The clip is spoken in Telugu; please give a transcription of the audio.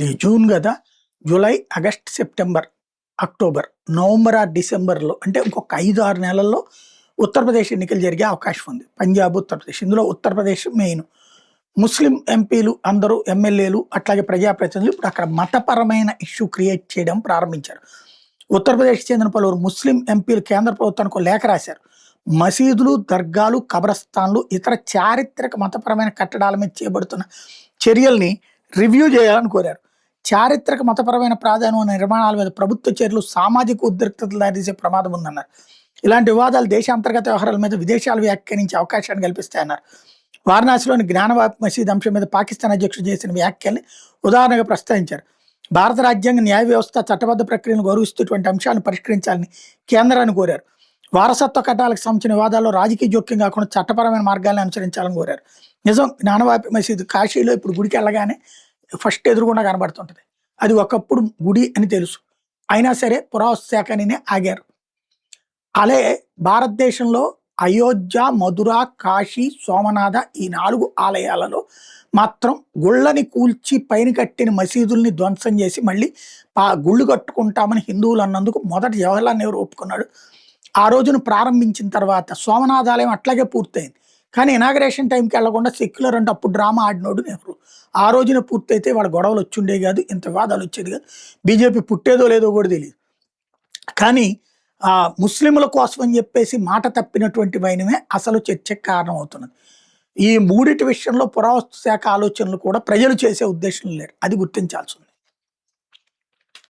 ఇది జూన్ కదా, July, August, September, October, November are డిసెంబర్లో అంటే ఇంకొక 5-6 నెలల్లో ఉత్తరప్రదేశ్ ఎన్నికలు జరిగే అవకాశం ఉంది. పంజాబ్, ఉత్తరప్రదేశ్. ఇందులో ఉత్తరప్రదేశ్ మెయిన్. ముస్లిం ఎంపీలు అందరూ, ఎమ్మెల్యేలు, అట్లాగే ప్రజాప్రతినిధులు ఇప్పుడు అక్కడ మతపరమైన ఇష్యూ క్రియేట్ చేయడం ప్రారంభించారు. ఉత్తరప్రదేశ్కి చెందిన పలువురు ముస్లిం ఎంపీలు కేంద్ర ప్రభుత్వానికి ఒక లేఖ రాశారు. మసీదులు, దర్గాలు, కబరస్థాన్లు, ఇతర చారిత్రక మతపరమైన కట్టడాల మీద చేపడుతున్న చర్యల్ని రివ్యూ చేయాలని కోరారు. చారిత్రక మతపరమైన ప్రాధాన్యం ఉన్న నిర్మాణాల మీద ప్రభుత్వ చర్యలు సామాజిక ఉద్రిక్తతలు దారితీసే ప్రమాదం ఉందన్నారు. ఇలాంటి వివాదాలు దేశ అంతర్గత వ్యవహారాల మీద విదేశాలు వ్యాఖ్యానించే అవకాశాన్ని కల్పిస్తాయన్నారు. వారణాసిలోని జ్ఞానవాపి మసీద్ అంశం మీద పాకిస్తాన్ అధ్యక్షుడు చేసిన వ్యాఖ్యల్ని ఉదాహరణగా ప్రస్తావించారు. భారత రాజ్యాంగ న్యాయ వ్యవస్థ చట్టబద్ధ ప్రక్రియను గౌరవిస్తున్నటువంటి అంశాలను పరిష్కరించాలని కేంద్రాన్ని కోరారు. వారసత్వ కట్టాలకు సంబంధించిన వివాదాల్లో రాజకీయ జోక్యం కాకుండా చట్టపరమైన మార్గాలను అనుసరించాలని కోరారు. నిజం, జ్ఞానవాపి మసీద్ కాశీలో ఇప్పుడు గుడికి వెళ్ళగానే ఫస్ట్ ఎదురుగుండా కనబడుతుంటది. అది ఒకప్పుడు గుడి అని తెలుసు, అయినా సరే పురావస్తు శాఖనే ఆగారు. అలాగే భారతదేశంలో అయోధ్య, మధుర, కాశీ, సోమనాథ ఈ 4 ఆలయాలలో మాత్రం గుళ్ళని కూల్చి పైన కట్టిన మసీదుల్ని ధ్వంసం చేసి మళ్ళీ గుళ్ళు కట్టుకుంటామని హిందువులు అన్నందుకు మొదట జవహర్లాల్ నెహ్రూ ఒప్పుకున్నాడు. ఆ రోజును ప్రారంభించిన తర్వాత సోమనాథ ఆలయం అట్లాగే పూర్తయింది. కానీ ఇనాగరేషన్ టైంకి వెళ్లకుండా సెక్యులర్ అంటే అప్పుడు డ్రామా ఆడినోడు నెహ్రూ. ఆ రోజున పూర్తయితే వాళ్ళ గొడవలు వచ్చుండే కాదు, ఇంత వివాదాలు వచ్చేది కాదు. బీజేపీ పుట్టేదో లేదో కూడా తెలియదు. కానీ ముస్లింల కోసం అని చెప్పేసి మాట తప్పినటువంటి వైనమే అసలు చర్చకు కారణం అవుతున్నది. ఈ మూడిటి విషయంలో పురావస్తు శాఖ ఆలోచనలు కూడా ప్రజలు చేసే ఉద్దేశం లేరు, అది గుర్తించాల్సి ఉంది.